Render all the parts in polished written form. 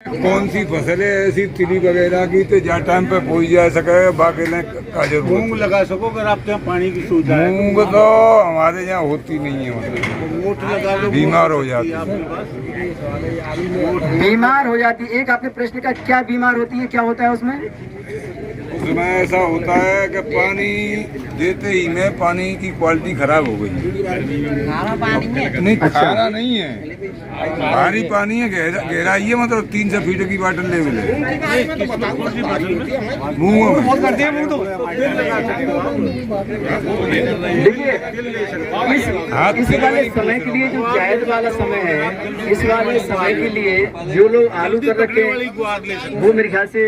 कौन सी फसल है ऐसी तिली वगैरह की तो जहाँ टाइम पे पहुँच जा सके बाकी का जरूरत मूंग लगा सको अगर आपके यहाँ पानी की सुविधा है। मूंग तो हमारे यहाँ होती नहीं है, मतलब वोट लगा लो, बीमार हो जाती है। बीमार हो जाती है। एक आपके प्रश्न का क्या बीमार होती है, क्या होता है उसमें? उसमें ऐसा होता है कि पानी देते ही में पानी की क्वालिटी खराब हो गई। नहीं खारा नहीं है, भारी पानी है, गहराई है, मतलब 300 फीट की वाटर लेवल है। मूंग देखिए इस वाले समय के लिए जो जायद वाला समय है, इस वाले समय के लिए जो लोग आलू कर रखे हैं वो मेरे ख्याल से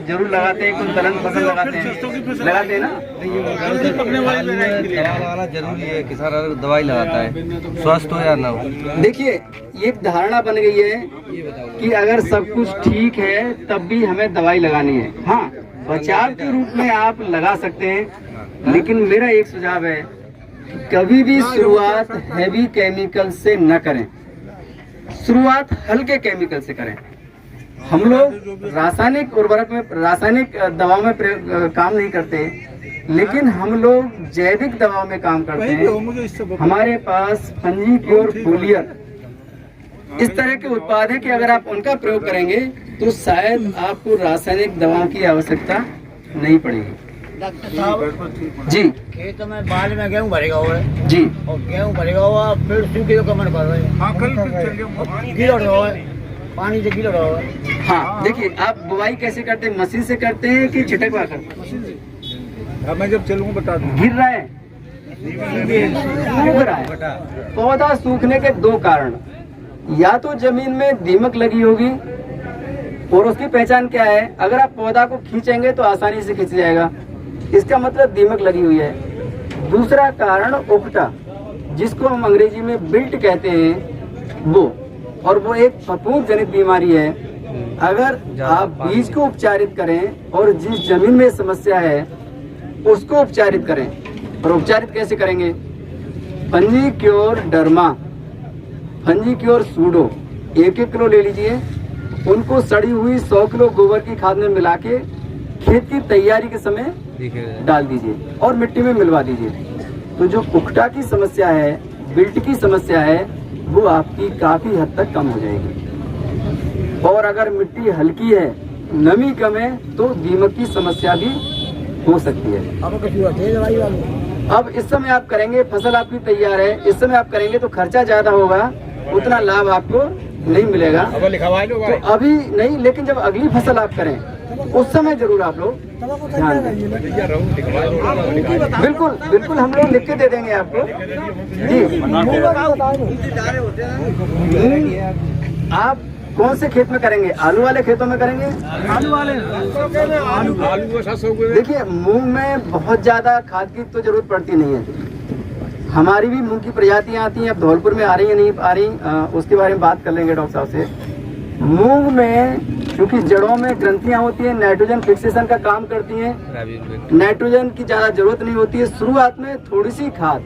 जरूर लगाते हैं, कुछ दलहन फसल लगाते हैं ना। लगाना जरूरी है, किसान अगर दवाई लगाता है स्वस्थ हो या ना हो। देखिए ये एक धारणा बन गई है कि अगर सब कुछ ठीक है तब भी हमें दवाई लगानी है। हाँ, बचाव के रूप में आप लगा सकते हैं, लेकिन मेरा एक सुझाव है कभी भी शुरुआत हैवी केमिकल से न करें, शुरुआत हल्के केमिकल से करें। हम लोग रासायनिक उर्वरक में, रासायनिक दवाओं में काम नहीं करते, लेकिन हम लोग जैविक दवाओं में काम करते हैं। हमारे पास फंजीक्योर फोलियर इस तरह के उत्पाद है कि अगर आप उनका प्रयोग करेंगे तो शायद आपको रासायनिक दवाओं की आवश्यकता नहीं पड़ेगी। डॉक्टर साहब जी, खेत में बाल में गेहूँ भरेगा हुआ है जी, और गेहूँ भरेगा हुआ फिर सूखे तो कमर कर रहे हैं, गीला रहा है, पानी से गीला रहा है। हाँ देखिए आप बुवाई कैसे करते हैं, मशीन से करते हैं कि छिटकवा करते हैं? मैं जब चलूँ बता दूँ। गिर रहा है, सूख रहा है। पौधा सूखने के दो कारण, या तो जमीन में दीमक लगी होगी, और उसकी पहचान क्या है, अगर आप पौधा को खींचेंगे तो आसानी से खींच जाएगा, इसका मतलब दीमक लगी हुई है। दूसरा कारण उकटा, जिसको हम अंग्रेजी में बिल्ट कहते हैं, वो, और वो एक फफूंद जनित बीमारी है। अगर आप बीज को उपचारित करें और जिस जमीन में समस्या है उसको उपचारित करें, और उपचारित कैसे करेंगे? फंजीक्योर डर्मा, फंजीक्योर सूडो 1-1 किलो ले लीजिए, उनको सड़ी हुई 100 किलो गोबर की खाद में मिला के खेत की तैयारी के समय डाल दीजिए और मिट्टी में मिलवा दीजिए। तो जो पुख्ता की समस्या है, बिल्ट की समस्या है, वो आपकी काफी हद तक कम हो जाएगी। और अगर मिट्टी हल्की है, नमी कम है, तो दीमक की समस्या भी हो सकती है। अब इस समय आप करेंगे, फसल आपकी तैयार है, इस समय आप करेंगे तो खर्चा ज्यादा होगा, उतना लाभ आपको नहीं मिलेगा। तो अभी नहीं, लेकिन जब अगली फसल आप करें उस समय जरूर आप लोग ध्यान दें। बिल्कुल बिल्कुल, हम लोग लिख के दे देंगे आपको जी। आप कौन से खेत में करेंगे? आलू वाले खेतों में करेंगे? देखिए मूंग में बहुत ज्यादा खाद की तो जरूरत पड़ती नहीं है। हमारी भी मूंग की प्रजातियां आती हैं, अब धौलपुर में आ रही है नहीं आ रही, उसके बारे में बात कर लेंगे डॉक्टर साहब से। मूंग में क्योंकि जड़ों में ग्रंथियां होती हैं, नाइट्रोजन फिक्सेशन का काम करती हैं, नाइट्रोजन की ज्यादा जरूरत नहीं होती है। शुरुआत में थोड़ी सी खाद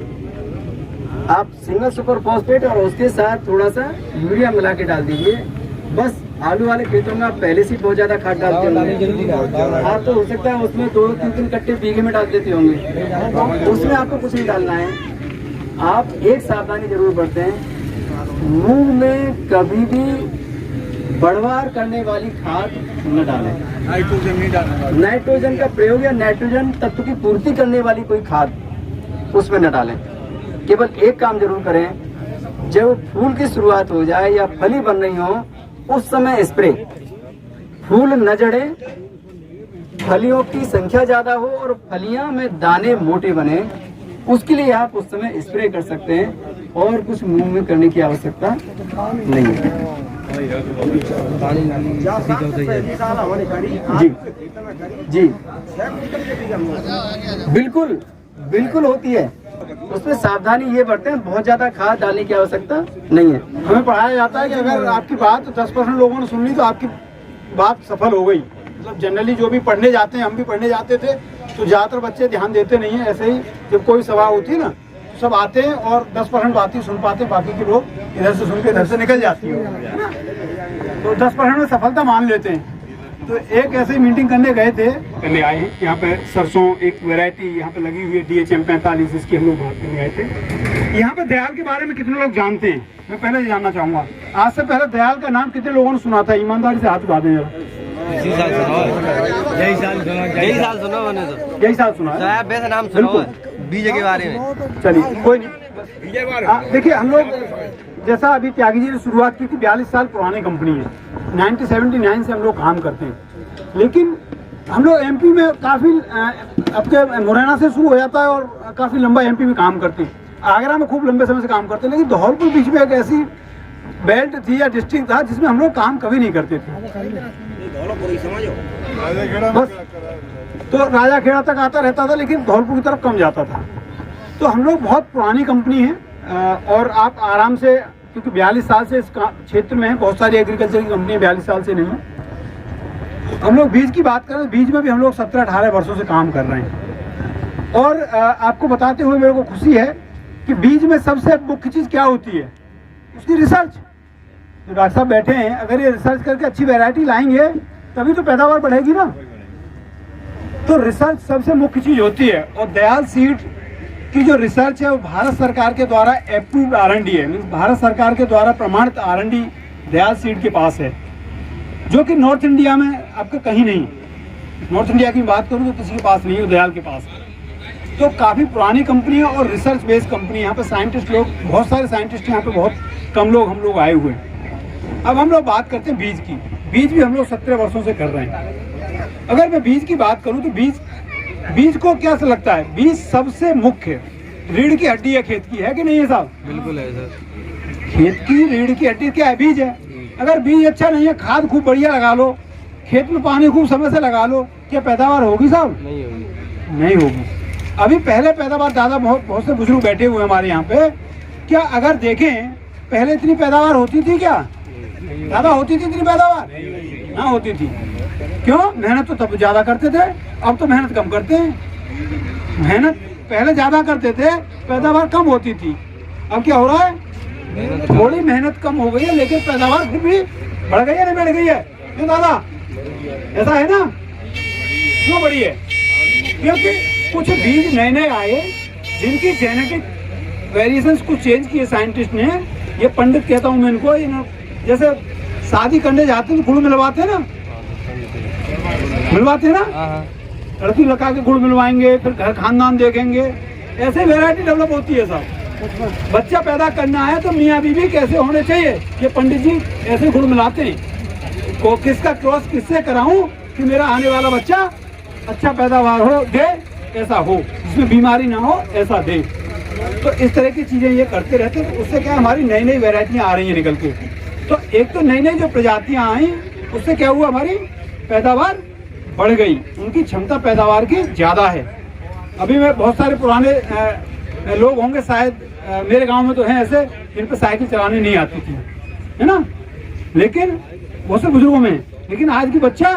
आप सिंगल सुपर फॉस्फेट और उसके साथ थोड़ा सा यूरिया मिला के डाल दीजिए। बस आलू वाले खेतों में आप पहले से बहुत ज्यादा खाद डालते होंगे, आप तो हो सकता है उसमें 2-3 कट्टे बीघे में डाल देते होंगे, उसमें आपको कुछ नहीं डालना है। आप एक सावधानी जरूर बरतें, मूंग में कभी भी बढ़वार करने वाली खाद न डालें। नाइट्रोजन नहीं डालना, नाइट्रोजन का प्रयोग या नाइट्रोजन तत्व की पूर्ति करने वाली कोई खाद उसमें न डालें। केवल एक काम जरूर करें, जब फूल की शुरुआत हो जाए या फली बन रही हो उस समय स्प्रे, फूल न झड़े, फलियों की संख्या ज्यादा हो और फलियां में दाने मोटे बने, उसके लिए आप उस समय स्प्रे कर सकते हैं, और कुछ मुंह में करने की आवश्यकता नहीं है। जी जी बिल्कुल बिल्कुल होती है, उसमें सावधानी ये बरतें, बहुत ज्यादा खाद डालने की आवश्यकता नहीं है। हमें पढ़ाया जाता है कि अगर आपकी बात 10% लोगों ने सुन ली तो आपकी बात सफल हो गई। मतलब जनरली जो भी पढ़ने जाते हैं, हम भी पढ़ने जाते थे, तो ज़्यादातर बच्चे ध्यान देते नहीं है। ऐसे ही जब कोई सभा होती है ना, तो सब आते हैं और 10% बात ही सुन पाते हैं, बाकी के लोग इधर से सुन के इधर से निकल जाती है ना। तो 10% में सफलता मान लेते हैं। तो एक ऐसे ही मीटिंग करने गए थे, करने आए हैं यहाँ पे सरसों एक वैरायटी यहाँ पे लगी हुई है DHM 45, इसकी हम लोग बात करने आए थे। यहाँ पे दयाल के बारे में कितने लोग जानते हैं, मैं पहले जानना चाहूँगा। आज से पहले दयाल का नाम कितने लोगों ने सुना था, ईमानदारी से हाथ उठा दें जरा। यही साल सुना मैंने तो। यही साल सुना है, वैसे नाम सुना हुआ है बीज के बारे में। चलिए कोई नहीं। देखिए हम लोग जैसा अभी त्यागी जी ने शुरुआत की थी, 42 साल पुरानी कंपनी है, 1979 से हम लोग काम करते हैं। लेकिन हम लोग MP में काफ़ी आपके मुरैना से शुरू हो जाता है और काफ़ी लंबा MP में काम करते हैं। आगरा में खूब लंबे समय से काम करते हैं, लेकिन धौलपुर बीच में एक ऐसी बेल्ट थी या डिस्ट्रिक्ट था जिसमें हम लोग काम कभी नहीं करते थे। बस तो राजा खेड़ा तक आता रहता था, लेकिन धौलपुर की तरफ कम जाता था। तो हम लोग बहुत पुरानी कंपनी है और आप आराम से, क्योंकि 42 साल से इस क्षेत्र में है, बहुत सारी एग्रीकल्चर की कंपनी 42 साल से नहीं है। हम लोग बीज की बात करें, बीज में भी हम लोग 17-18 वर्षों से काम कर रहे हैं। और आपको बताते हुए मेरे को खुशी है कि बीज में सबसे मुख्य चीज़ क्या होती है, उसकी रिसर्च। तो डॉक्टर साहब बैठे हैं, अगर ये रिसर्च करके अच्छी वैरायटी लाएंगे तभी तो पैदावार बढ़ेगी ना। तो रिसर्च सबसे मुख्य चीज़ होती है। और दयाल सीड की जो रिसर्च है वो भारत सरकार के द्वारा अप्रूव्ड R&D है, मीन्स भारत सरकार के द्वारा प्रमाणित R&D दयाल सीड के पास है, जो कि नॉर्थ इंडिया में आपका कहीं नहीं। नॉर्थ इंडिया की बात करूँ तो किसी के पास नहीं है, दयाल के पास है। तो काफ़ी पुरानी कंपनी है और रिसर्च बेस्ड कंपनी है। यहाँ पे साइंटिस्ट लोग, बहुत सारे साइंटिस्ट यहाँ पे, बहुत कम लोग हम लोग आए हुए हैं। अब हम लोग बात करते हैं बीज की। बीज भी हम लोग 17 वर्षों से कर रहे हैं। अगर मैं बीज की बात करूँ तो बीज को क्या लगता है, बीज सबसे मुख्य रीढ़ की हड्डी है खेत की, है कि नहीं है साहब? बिल्कुल है सर। खेत की रीढ़ की हड्डी क्या है, बीज है। अगर बीज अच्छा नहीं है, खाद खूब बढ़िया लगा लो, खेत में पानी खूब समय से लगा लो, क्या पैदावार होगी साहब? नहीं होगी। नहीं होगी। अभी पहले पैदावार दादा, बहुत से बुजुर्ग बैठे हुए हमारे यहाँ पे, क्या अगर देखें पहले इतनी पैदावार होती थी क्या दादा? होती थी इतनी पैदावार? हाँ होती थी। क्यों? मेहनत तो तब ज्यादा करते थे, अब तो मेहनत कम करते हैं। मेहनत पहले ज्यादा करते थे, पैदावार कम होती थी। अब क्या हो रहा है, थोड़ी मेहनत कम हो गई है, लेकिन पैदावार फिर भी बढ़ गई है, नहीं बढ़ गई है? क्यों दादा, ऐसा है ना? क्यों बढ़ी है? क्योंकि कुछ बीज नए नए आए जिनकी जेनेटिक वेरिएशंस को चेंज किए साइंटिस्ट ने। ये पंडित कहता हूँ मैं इनको, जैसे शादी करने जाते हैं तो गुड़ मिलवाते हैं ना, मिलवाते हैं ना, लड़की लगा के गुड़ मिलवाएंगे, फिर घर खानदान देखेंगे, ऐसे वैरायटी डेवलप होती है साहब। बच्चा पैदा करना है तो मियाँ बीवी कैसे होने चाहिए, ये पंडित जी ऐसे गुड़ मिलाते हैं। को किसका क्रॉस किससे कराऊं कि मेरा आने वाला बच्चा अच्छा पैदावार हो दे, ऐसा हो, जिसमें बीमारी ना हो, ऐसा दे। तो इस तरह की चीजें ये करते रहते हैं। तो उससे क्या हमारी नई नई वैरायटियाँ आ रही हैं निकल के। तो एक तो नई नई जो प्रजातियाँ आई, उससे क्या हुआ, हमारी पैदावार बढ़ गई, उनकी क्षमता पैदावार की ज़्यादा है। अभी मैं बहुत सारे पुराने लोग होंगे शायद, मेरे गांव में तो हैं ऐसे जिन पर साइकिल चलाने नहीं आती थी, है ना, लेकिन बहुत से बुजुर्गों में। लेकिन आज की बच्चा,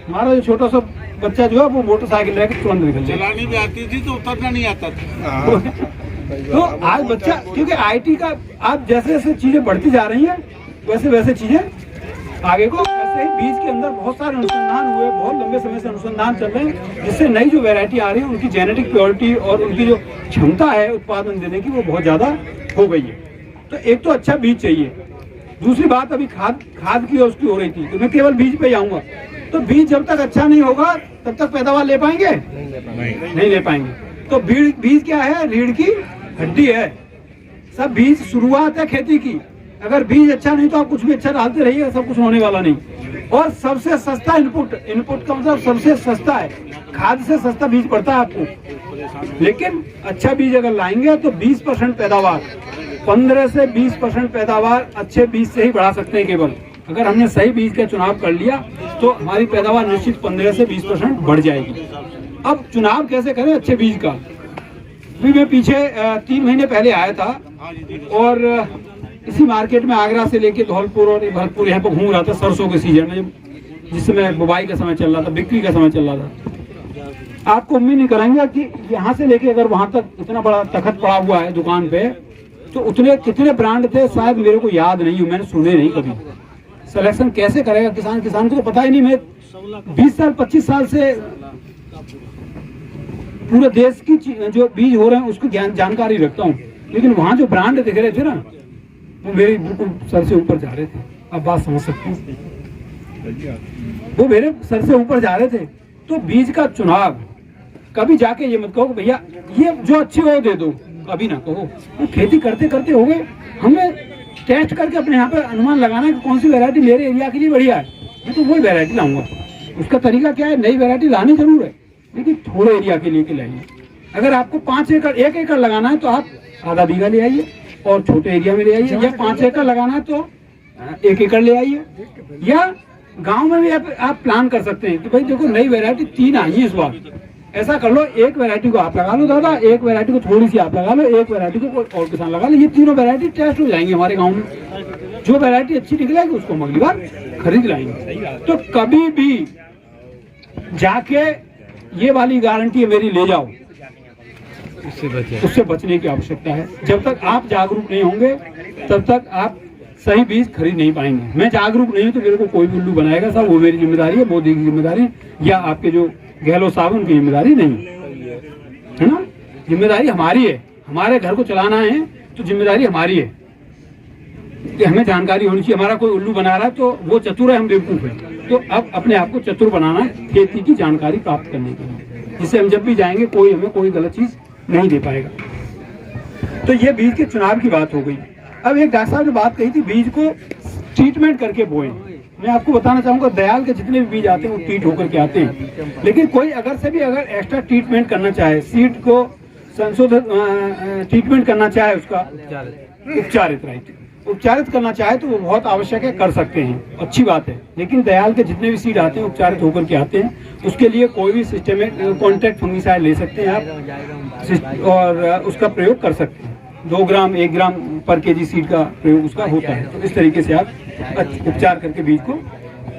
हमारा जो छोटा सा बच्चा जो है वो मोटरसाइकिल लेकर तुरंत निकल जाए। चलानी भी आती थी तो उतरना नहीं आता था। तो आज बच्चा, क्योंकि IT का आज जैसे जैसे चीजें बढ़ती जा रही हैं वैसे वैसे चीजें आगे को, वैसे ही बीज के अंदर बहुत सारे अनुसंधान हुए, बहुत लंबे समय से अनुसंधान चल रहे हैं, जिससे नई जो वैरायटी आ रही है उनकी जेनेटिक प्योरिटी और उनकी जो क्षमता है उत्पादन देने की वो बहुत ज्यादा हो गई है। तो एक तो अच्छा बीज चाहिए। दूसरी बात अभी खाद की और उसकी हो रही थी, तो मैं केवल बीज पे आऊंगा। तो बीज जब तक अच्छा नहीं होगा तब तक पैदावार ले पाएंगे? नहीं ले पाएंगे। तो बीज क्या है, रीढ़ की हड्डी है। सब बीज शुरुआत है खेती की। अगर बीज अच्छा नहीं तो आप कुछ भी अच्छा डालते रहिएगा, सब कुछ होने वाला नहीं। और सबसे सस्ता इनपुट का मतलब सबसे सस्ता है, खाद से सस्ता बीज पड़ता है आपको। लेकिन अच्छा बीज अगर लाएंगे तो 20% पैदावार, 15 से 20% पैदावार अच्छे बीज से ही बढ़ा सकते हैं। केवल अगर हमने सही बीज का चुनाव कर लिया तो हमारी पैदावार निश्चित 15 से 20% बढ़ जाएगी। अब चुनाव कैसे करें अच्छे बीज का? भी मैं पीछे 3 महीने पहले आया था और इसी मार्केट में आगरा से लेके धौलपुर और भरतपुर यहाँ पर घूम रहा था सरसों के सीजन में, जिस समय बुवाई का समय चल रहा था, बिक्री का समय चल रहा था। आपको उम्मीद नहीं कराएंगे कि यहाँ से लेके अगर वहाँ तक इतना बड़ा तखत पड़ा हुआ है दुकान पे, तो उतने कितने ब्रांड थे शायद मेरे को याद नहीं, मैंने सुने नहीं कभी। सिलेक्शन कैसे करेगा किसान को तो पता ही नहीं। मैं 20 साल 25 साल से पूरे देश की जो बीज हो रहे हैं उसकी जानकारी रखता हूँ, लेकिन वहाँ जो ब्रांड दिख रहे थे ना वो मेरे बिल्कुल सर से ऊपर जा रहे थे। आप बात समझ सकते हैं, वो मेरे सर से ऊपर जा रहे थे। तो बीज का चुनाव कभी जाके ये मत कहो भैया ये जो अच्छे हो दे दो, कभी ना कहो। वो खेती करते करते हो गए, हमें टेस्ट करके अपने यहाँ पे अनुमान लगाना है कि कौन सी वैरायटी मेरे एरिया के लिए बढ़िया है, मैं तो वही वैरायटी लाऊंगा। उसका तरीका क्या है, नई वैरायटी लानी जरूर है लेकिन थोड़े एरिया के लिए लाइए। अगर आपको 5 एकड़ 1 एकड़ लगाना है तो आप आधा बीघा ले आइए और छोटे एरिया में ले आइए, या 5 एकड़ लगाना है तो 1 एकड़ ले आइए, या गांव में भी आप प्लान कर सकते हैं कि भाई देखो नई वैरायटी 3 आई है इस बार, ऐसा कर लो 1 वैरायटी को आप लगा लो दादा, 1 वैरायटी को थोड़ी सी आप लगा लो, 1 वैरायटी को कोई और किसान लगा लो। ये तीनों वैरायटी टेस्ट हो जाएंगे हमारे गांव में, जो वैरायटी अच्छी निकलेगी उसको हम अगली बार खरीद लाएंगे। तो कभी भी जाके ये वाली गारंटी मेरी ले जाओ, उससे बचने की आवश्यकता है। जब तक आप जागरूक नहीं होंगे तब तक आप सही बीज खरीद नहीं पाएंगे। मैं जागरूक नहीं हूं तो मेरे को कोई भी उल्लू बनाएगा साहब, वो मेरी जिम्मेदारी है, मोदी की जिम्मेदारी या आपके जो गहलोत साहब उनकी जिम्मेदारी नहीं है ना। जिम्मेदारी हमारी है, हमारे घर को चलाना है तो जिम्मेदारी हमारी है कि हमें जानकारी होनी चाहिए। हमारा कोई उल्लू बना रहा है तो वो चतुर है, हम बेवकूफ है। तो अब अपने आप को चतुर बनाना है खेती की जानकारी प्राप्त करने के लिए, जिससे हम जब भी जाएंगे कोई हमें कोई गलत चीज नहीं दे पाएगा। तो ये बीज के चुनाव की बात हो गई। अब एक डॉक्टर साहब ने बात कही थी बीज को ट्रीटमेंट करके बोएं। मैं आपको बताना चाहूंगा दयाल के जितने भी बीज आते हैं वो ट्रीट होकर के आते हैं, लेकिन कोई अगर से भी अगर एक्स्ट्रा ट्रीटमेंट करना चाहे, सीड को संशोधित ट्रीटमेंट करना चाहे, उसका उपचारित करना चाहे तो वो बहुत आवश्यक है, कर सकते हैं, अच्छी बात है। लेकिन दयाल के जितने भी सीड आते हैं उपचारित होकर के आते हैं, उसके लिए कोई भी सिस्टमिक कॉन्ट्रैक्ट फंगिसाइड ले सकते हैं आप और उसका प्रयोग कर सकते हैं। 2 ग्राम 1 ग्राम पर केजी सीड का प्रयोग उसका होता है। तो इस तरीके से आप उपचार करके बीज को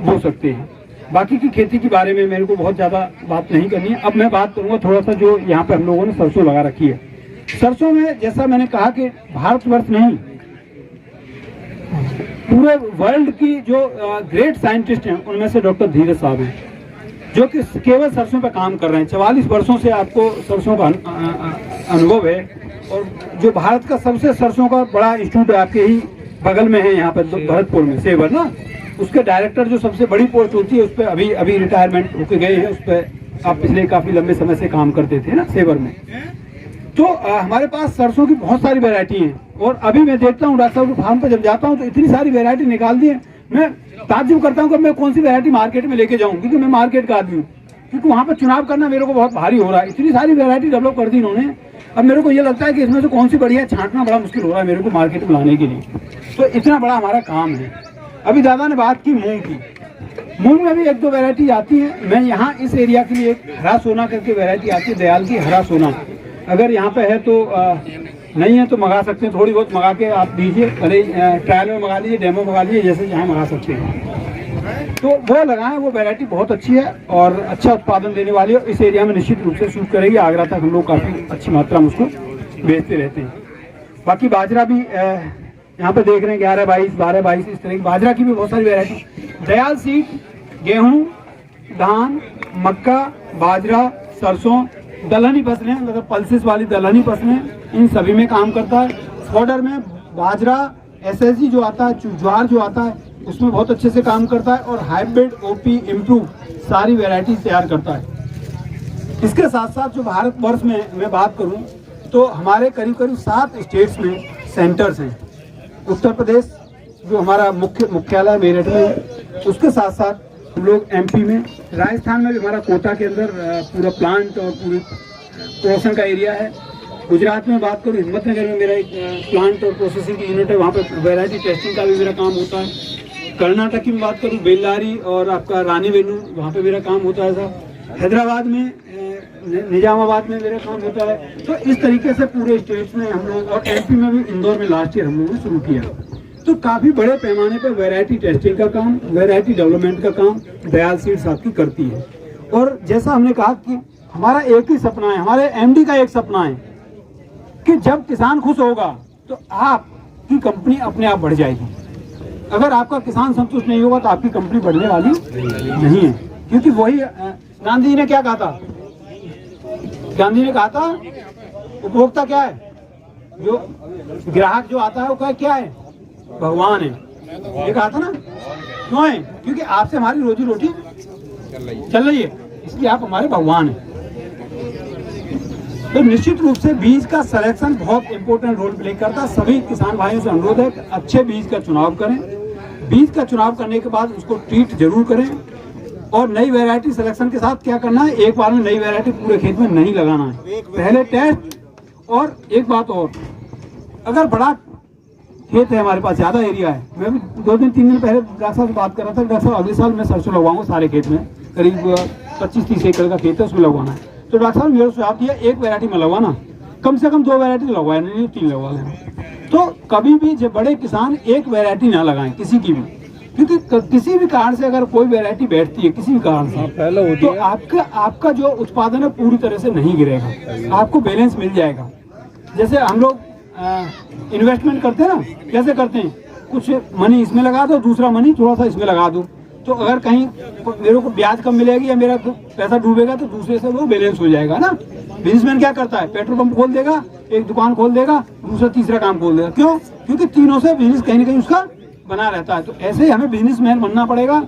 बो सकते हैं। बाकी की खेती के बारे में मेरे को बहुत ज़्यादा बात नहीं करनी है। अब मैं बात करूँगा थोड़ा सा जो यहाँ पे हम लोगों ने सरसों लगा रखी है। सरसों में जैसा मैंने कहा कि भारतवर्ष नहीं पूरे वर्ल्ड की जो ग्रेट साइंटिस्ट हैं उनमें से डॉक्टर धीरज साहब हैं, जो कि केवल सरसों पे काम कर रहे हैं। 44 वर्षों से आपको सरसों का अनुभव है, और जो भारत का सबसे सरसों का बड़ा इंस्टीट्यूट है आपके ही बगल में है, यहाँ पर भरतपुर में सेवर ना, उसके डायरेक्टर जो सबसे बड़ी पोस्ट होती है उस पर अभी रिटायरमेंट होके गए हैं। उस पर आप पिछले काफी लंबे समय से काम करते थे ना सेवर में। तो हमारे पास सरसों की बहुत सारी वैरायटी है, और अभी मैं देखता हूँ डॉक्टर साहब के फार्म पर जब जाता हूँ तो इतनी सारी वैरायटी निकाल दी है। मैं ताज्जुब करता हूँ कि मैं कौन सी वैरायटी मार्केट में लेके जाऊँ, क्योंकि मैं मार्केट का आदमी हूँ, क्योंकि वहाँ पर चुनाव करना मेरे को बहुत भारी हो रहा है। इतनी सारी वैरायटी डेवलप कर दी इन्होंने। अब मेरे को ये लगता है कि इसमें से कौन सी बढ़िया छांटना बड़ा मुश्किल हो रहा है मेरे को मार्केट में लाने के लिए। तो इतना बड़ा हमारा काम है। अभी दादा ने बात की मूंग की, मूंग में भी 1-2 वैरायटी आती है। मैं यहाँ इस एरिया के लिए एक हरा सोना करके वैरायटी आती है, दयाल की हरा सोना। अगर यहाँ पे है तो नहीं है तो मंगा सकते हैं, थोड़ी बहुत मंगा के आप दीजिए, भले ट्रायल में मंगा लीजिए, डेमो मंगा लीजिए, जैसे जहाँ मंगा सकते हैं। तो वो लगाएं, वो वैरायटी बहुत अच्छी है और अच्छा उत्पादन देने वाली है। इस एरिया में निश्चित रूप से सूट करेगी। आगरा तक हम लोग काफ़ी अच्छी मात्रा में उसको बेचते रहते हैं। बाकी बाजरा भी यहाँ पे देख रहे हैं 11-22, 12-22 इस तरह की बाजरा की भी बहुत सारी वैरायटी। दयाल सीड गेहूँ, धान, मक्का, बाजरा, सरसों, दलहनी फसलें, मतलब पल्सेस वाली दलहनी फसलें, इन सभी में काम करता है। फॉडर में बाजरा, SSG जो आता है, ज्वार जो आता है, उसमें बहुत अच्छे से काम करता है। और हाइब्रिड, OP, इम्प्रूव सारी वैरायटी तैयार करता है। इसके साथ साथ जो भारतवर्ष में मैं बात करूं तो हमारे करीब 7 स्टेट्स में सेंटर्स हैं। उत्तर प्रदेश जो हमारा मुख्यालय मेरठ में है, उसके साथ साथ हम लोग MP में, राजस्थान में भी हमारा कोटा के अंदर पूरा प्लांट और पूरी प्रोडक्शन का एरिया है। गुजरात में बात करूँ, हिम्मतनगर में मेरा एक प्लांट और प्रोसेसिंग की यूनिट है, वहाँ पे वैरायटी टेस्टिंग का भी मेरा काम होता है। कर्नाटक की बात करूँ, बेल्लारी और आपका रानी वेलू, वहाँ पे मेरा काम होता है साहब। हैदराबाद में, निजामाबाद में मेरा काम होता है। तो इस तरीके से पूरे स्टेट्स में हम लोग, और MP में भी इंदौर में लास्ट ईयर हम लोगों ने शुरू किया। तो काफ़ी बड़े पैमाने पर वैरायटी टेस्टिंग का काम, वैरायटी डेवलपमेंट का काम दयाल सीड्स आपकी करती है। और जैसा हमने कहा कि हमारा एक ही सपना है, हमारे MD का एक सपना है कि जब किसान खुश होगा तो आपकी कंपनी अपने आप बढ़ जाएगी। अगर आपका किसान संतुष्ट नहीं होगा तो आपकी कंपनी बढ़ने वाली नहीं है, क्योंकि वही गांधी जी ने क्या कहा था? गांधी ने कहा था उपभोक्ता क्या है, जो ग्राहक जो आता है वो क्या है? भगवान है, ये कहा था ना। क्यों है? क्योंकि आपसे हमारी रोजी रोटी चल रही है, इसलिए आप हमारे भगवान हैं। तो निश्चित रूप से बीज का सिलेक्शन बहुत इंपॉर्टेंट रोल प्ले करता है। सभी किसान भाइयों से अनुरोध है कि अच्छे बीज का चुनाव करें। बीज का चुनाव करने के बाद उसको ट्रीट जरूर करें, और नई वैरायटी सिलेक्शन के साथ क्या करना है, एक बार में नई वैरायटी पूरे खेत में नहीं लगाना है, पहले टेस्ट। और एक बात और, अगर बड़ा खेत है, हमारे पास ज्यादा एरिया है, मैं भी 2-3 दिन पहले डॉक्टर साहब से बात कर रहा था, डॉक्टर साहब अगले साल मैं सरसों लगवाऊंगा सारे खेत में, करीब 25-30 एकड़ का खेत है, उसमें लगवाना है। तो डॉक्टर साहब मेरे सुझाव दिया एक वैरायटी में लगवाना, कम से कम 2 वैरायटी लगवाए, नहीं 3 लगवा लेना। तो कभी भी जो बड़े किसान एक वैरायटी ना लगाएं किसी की भी, क्योंकि किसी भी कारण से अगर कोई वैरायटी बैठती है किसी भी कारण से, तो आपका जो उत्पादन है पूरी तरह से नहीं गिरेगा, आपको बैलेंस मिल जाएगा। जैसे हम लोग इन्वेस्टमेंट करते हैं ना, कैसे करते हैं, कुछ मनी इसमें लगा दो, दूसरा मनी थोड़ा सा इसमें लगा दो, तो अगर कहीं मेरे को ब्याज कम मिलेगी या मेरा पैसा डूबेगा तो दूसरे से वो बैलेंस हो जाएगा ना। बिजनेसमैन क्या करता है, पेट्रोल पंप खोल देगा, एक दुकान खोल देगा, दूसरा तीसरा काम खोल देगा। क्यों? क्योंकि तीनों से बिजनेस कहीं ना कहीं उसका बना रहता है। तो ऐसे ही हमें बिजनेसमैन बनना पड़ेगा,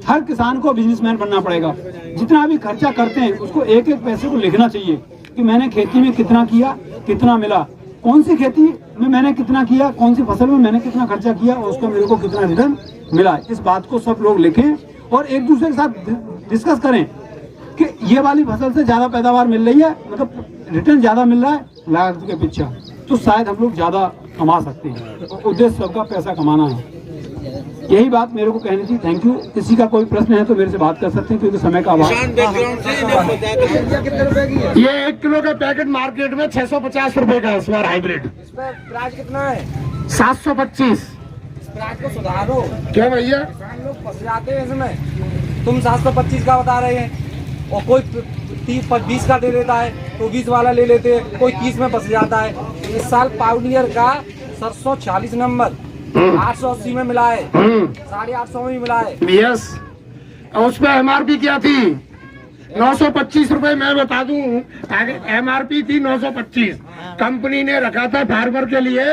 हर किसान को बिजनेसमैन बनना पड़ेगा। जितना भी खर्चा करते हैं उसको एक एक पैसे को लिखना चाहिए कि मैंने खेती में कितना किया, कितना मिला, कौन सी खेती में मैंने कितना किया, कौन सी फसल में मैंने कितना खर्चा किया और उसका मेरे को कितना रिटर्न मिला। इस बात को सब लोग लिखें और एक दूसरे के साथ डिस्कस करें कि ये वाली फसल से ज्यादा पैदावार मिल रही है, मतलब रिटर्न ज्यादा मिल रहा है लागत के पीछे, तो शायद हम लोग ज्यादा कमा सकते हैं। उद्देश्य सबका पैसा कमाना है, यही बात मेरे को कहनी थी। Thank you. किसी का कोई प्रश्न है तो मेरे से बात कर सकते हैं, क्योंकि समय का अभाव। ये 1 किलो का पैकेट मार्केट में 650 रुपए का है इस बार हाइब्रिड। प्राइस कितना है? 725। प्राइस को सुधारो। क्या भैया, किसान लोग फंस जाते हैं इसमें। तुम 725 का बता रहे हैं और कोई 20 का दे देता है, तो 20 वाला ले लेते हैं, कोई 30 में फंस जाता है। इस साल पाउनियर का सरसों 40 नंबर 880 में मिला है, 850 में मिला है। यस, उस पे MRP क्या थी? 925 रुपए। मैं बता दूं, MRP थी 925, कंपनी ने रखा था फार्मर के लिए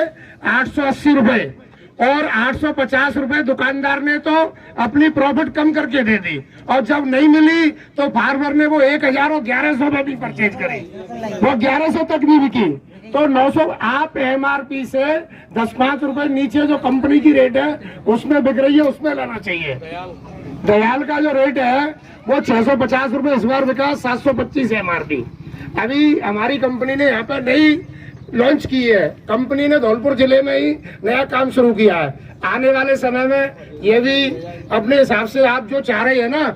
880 रुपए, और 850 रुपए दुकानदार ने तो अपनी प्रॉफिट कम करके दे दी, और जब नहीं मिली तो फार्मर ने वो 1000 और 1100 में भी परचेज करी, वो 1100 तक भी बिकी। तो 900 आप MRP से 10-5 रुपए नीचे जो कंपनी की रेट है उसमें बिक रही है, उसमें लेना चाहिए। दयाल का जो रेट है वो 650 रुपए इस बार बिका, 725 MRP। अभी हमारी कंपनी ने यहाँ पर नई लॉन्च की है, कंपनी ने धौलपुर जिले में ही नया काम शुरू किया है। आने वाले समय में ये भी अपने हिसाब से आप जो चाह रहे हैं ना,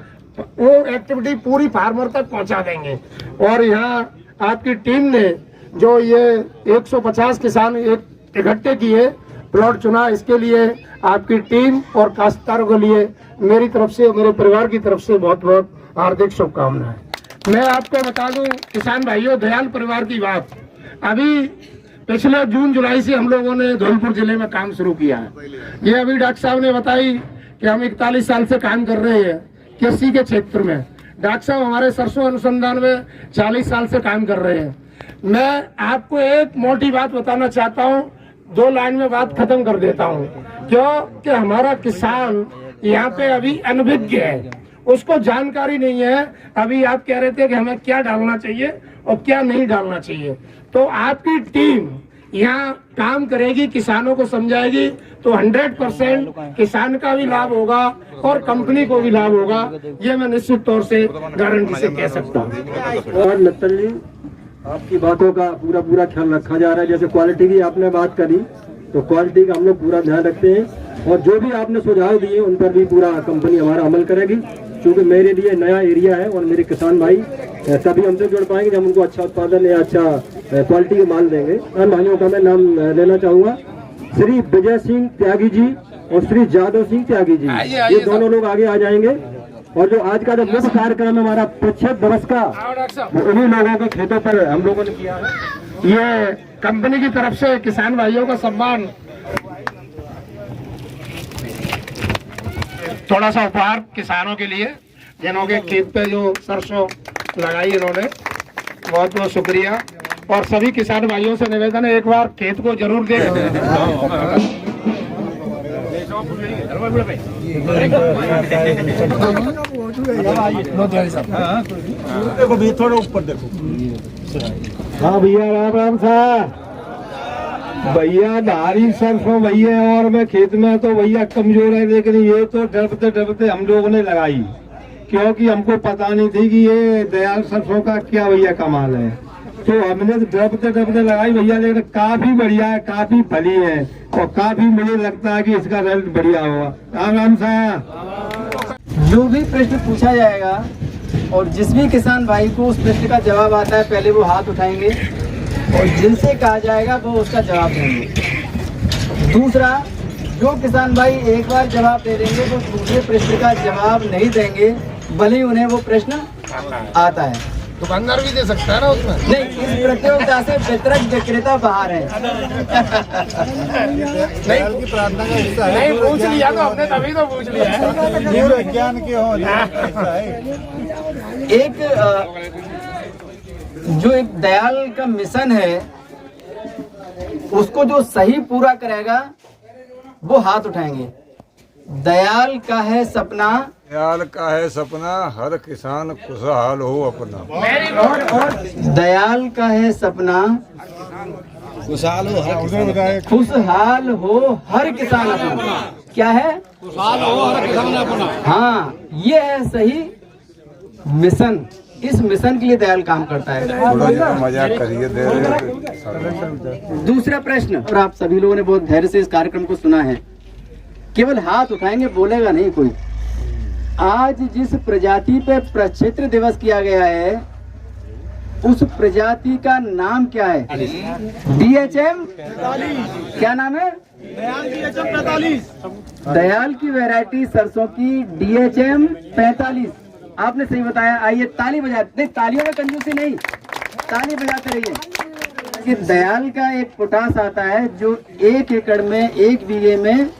वो एक्टिविटी पूरी फार्मर तक पहुंचा देंगे। और यहाँ आपकी टीम ने जो ये 150 किसान इकट्ठे किए, प्लॉट चुना, इसके लिए आपकी टीम और काश्तकारों के लिए मेरी तरफ से, मेरे परिवार की तरफ से बहुत बहुत हार्दिक शुभकामनाएं। मैं आपको बता दूं किसान भाइयों, दयाल परिवार की बात, अभी पिछले जून-जुलाई से हम लोगों ने धौलपुर जिले में काम शुरू किया है। ये अभी डॉक्टर साहब ने बताई कि हम 41 साल से काम कर रहे हैं कृषि के क्षेत्र में। डॉक्टर साहब हमारे सरसों अनुसंधान में 40 साल से काम कर रहे हैं। मैं आपको एक मोटी बात बताना चाहता हूँ, 2 लाइन में बात खत्म कर देता हूँ। क्योंकि हमारा किसान यहाँ पे अभी अनभिज्ञ है, उसको जानकारी नहीं है। अभी आप कह रहे थे कि हमें क्या डालना चाहिए और क्या नहीं डालना चाहिए, तो आपकी टीम यहाँ काम करेगी, किसानों को समझाएगी, तो 100% किसान का भी लाभ होगा और कंपनी को भी लाभ होगा, ये मैं निश्चित तौर से गारंटी से कह सकता हूँ। और नत्तल जी, आपकी बातों का पूरा ख्याल रखा जा रहा है। जैसे क्वालिटी की आपने बात करी, तो क्वालिटी का हम लोग पूरा ध्यान रखते हैं, और जो भी आपने सुझाव दिए उन पर भी पूरा कंपनी हमारा अमल करेगी। क्योंकि मेरे लिए नया एरिया है और मेरे किसान भाई तभी हमसे जुड़ पाएंगे जब उनको अच्छा उत्पादन या अच्छा क्वालिटी के माल देंगे। उन भाइयों का मैं नाम लेना चाहूँगा, श्री विजय सिंह त्यागी जी और श्री जादव सिंह त्यागी जी, ये दोनों लोग आगे आ जाएंगे। और जो आज का जो मुख्य कार्यक्रम है हमारा प्रच्छेद दिवस का, उन्हीं लोगों के खेतों पर हम लोगों ने किया है। ये कंपनी की तरफ से किसान भाइयों का सम्मान थोड़ा सा उपहार किसानों के लिए जिन्होंने खेत पे जो सरसों लगाई इन्होंने, बहुत बहुत शुक्रिया। और सभी किसान भाइयों से निवेदन है, एक बार खेत को जरूर देखें। थोड़ा ऊपर देखो। हाँ भैया, राम राम साहब। भैया भारी सरसों भैया, और मैं खेत में तो भैया कमजोर है, लेकिन ये तो डरते डरते हम लोगों ने लगाई, क्योंकि हमको पता नहीं थी कि ये दयाल सरसों का क्या भैया कमाल है। तो हमने डरते डरते लगाई भैया, लेकिन काफी बढ़िया है, काफी फली है, और काफी मुझे लगता है कि इसका रिजल्ट बढ़िया होगा। राम राम साहब। जो भी प्रश्न पूछा जाएगा और जिस भी किसान भाई को उस प्रश्न का जवाब आता है, पहले वो हाथ उठाएंगे और जिनसे कहा जाएगा वो उसका जवाब देंगे। दूसरा, जो किसान भाई एक बार जवाब दे देंगे वो दूसरे प्रश्न का जवाब नहीं देंगे, भले ही उन्हें वो प्रश्न आता है। दुकानदार भी दे सकता है ना उसमें? नहीं, इस प्रतियोगिता से वितरक विक्रेता बाहर है। नहीं पूछ लिया तो हमने, तभी तो पूछ लिया। विज्ञान के हो एक जो एक दयाल का मिशन है, उसको जो सही पूरा करेगा वो हाथ उठाएंगे। दयाल का है सपना, दयाल का है सपना, हर किसान खुशहाल हो अपना। दयाल का है सपना, खुशहाल हो हर किसान अपना। क्या है? खुशहाल हो हर किसान अपना। हाँ, ये है सही मिशन। इस मिशन के लिए दयाल काम करता है। थोड़ा सा मजाक करिए दे दूसरा प्रश्न, और आप सभी लोगों ने बहुत धैर्य से इस कार्यक्रम को सुना है, केवल हाथ उठाएंगे, बोलेगा नहीं कोई। आज जिस प्रजाति पे प्रक्षेत्र दिवस किया गया है, उस प्रजाति का नाम क्या है? DHM। क्या नाम है? दयाल की वैरायटी सरसों की DHM 45। आपने सही बताया। आइए ताली बजाते, नहीं तालियों में कंजूसी नहीं, ताली बजाते रहिए। कि दयाल का एक पोटास आता है जो 1 एकड़ में 1 बीघे में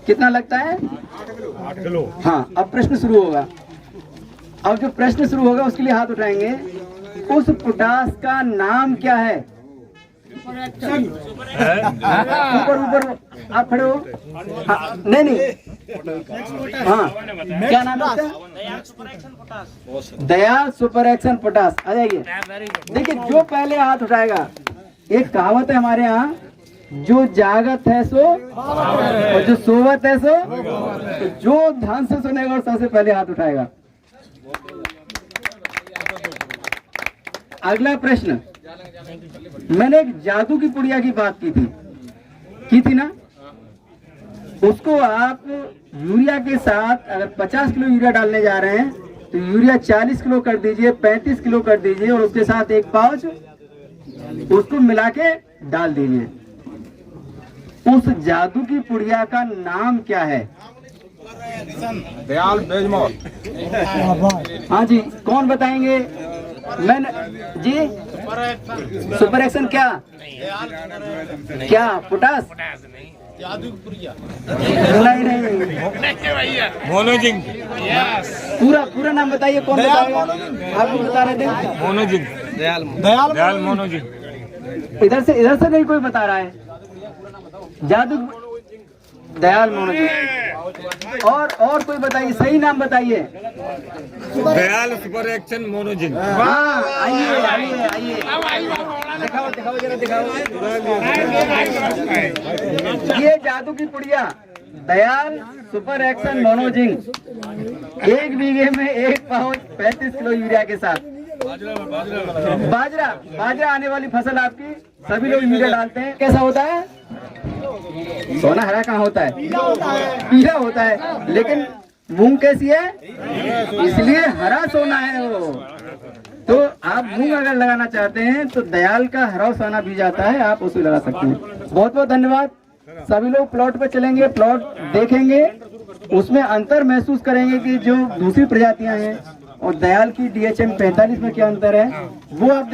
कितना लगता है? 8 किलो। हाँ, अब प्रश्न शुरू होगा। अब जो प्रश्न शुरू होगा उसके लिए हाथ उठाएंगे। उस पोटास का नाम क्या है? ऊपर ऊपर आप खड़े हो। हाँ, नहीं, हाँ, क्या नाम है उसका? Dayal super action potash. आ जाइए। देखिए, जो पहले हाथ उठाएगा, एक कहावत है हमारे यहाँ, जो जागत है सो और जो सोवत है सो, तो जो ध्यान से सुनेगा और सबसे पहले हाथ उठाएगा। अगला प्रश्न, मैंने एक जादू की पुड़िया की बात की थी ना? उसको आप यूरिया के साथ अगर 50 किलो यूरिया डालने जा रहे हैं तो यूरिया 40 किलो कर दीजिए, 35 किलो कर दीजिए, और उसके साथ एक पाउच उसको मिला के डाल दीजिए। उस जादू की पुड़िया का नाम क्या है? दयाल बेजमौर। हाँ जी, कौन बताएंगे? मैंने जी, सुपर एक्शन क्या पोटास? नहीं, मोनोजिंग। पूरा नाम बताइए, कौन बताएगा? आपको बता रहे थे। मोनोजिंग। दयाल मोनोजिंग। इधर से नहीं कोई बता रहा है। जादू दयाल मोनोजिंग। और कोई बताइए, सही नाम बताइए। दयाल सुपर एक्शन मोनोजिंग। हाँ, आइए। दिखाओ जरा दिखाओ। ये जादू की पुड़िया दयाल सुपर एक्शन मोनोजिंग, 1 बीघे में 1 पाउच 35 किलो यूरिया के साथ। बाजरा आने वाली फसल आपकी, सभी लोग यूरिया डालते हैं। कैसा होता है? सोना हरा कहाँ होता है? पीला होता है। लेकिन मूंग कैसी है? इसलिए हरा सोना है वो। तो आप मूंग अगर लगाना चाहते हैं तो दयाल का हरा सोना भी जाता है, आप उसे लगा सकते हैं। बहुत बहुत धन्यवाद। सभी लोग प्लॉट पे चलेंगे, प्लॉट देखेंगे, उसमें अंतर महसूस करेंगे कि जो दूसरी प्रजातियां हैं और दयाल की DHM 45 में क्या अंतर है, वो आप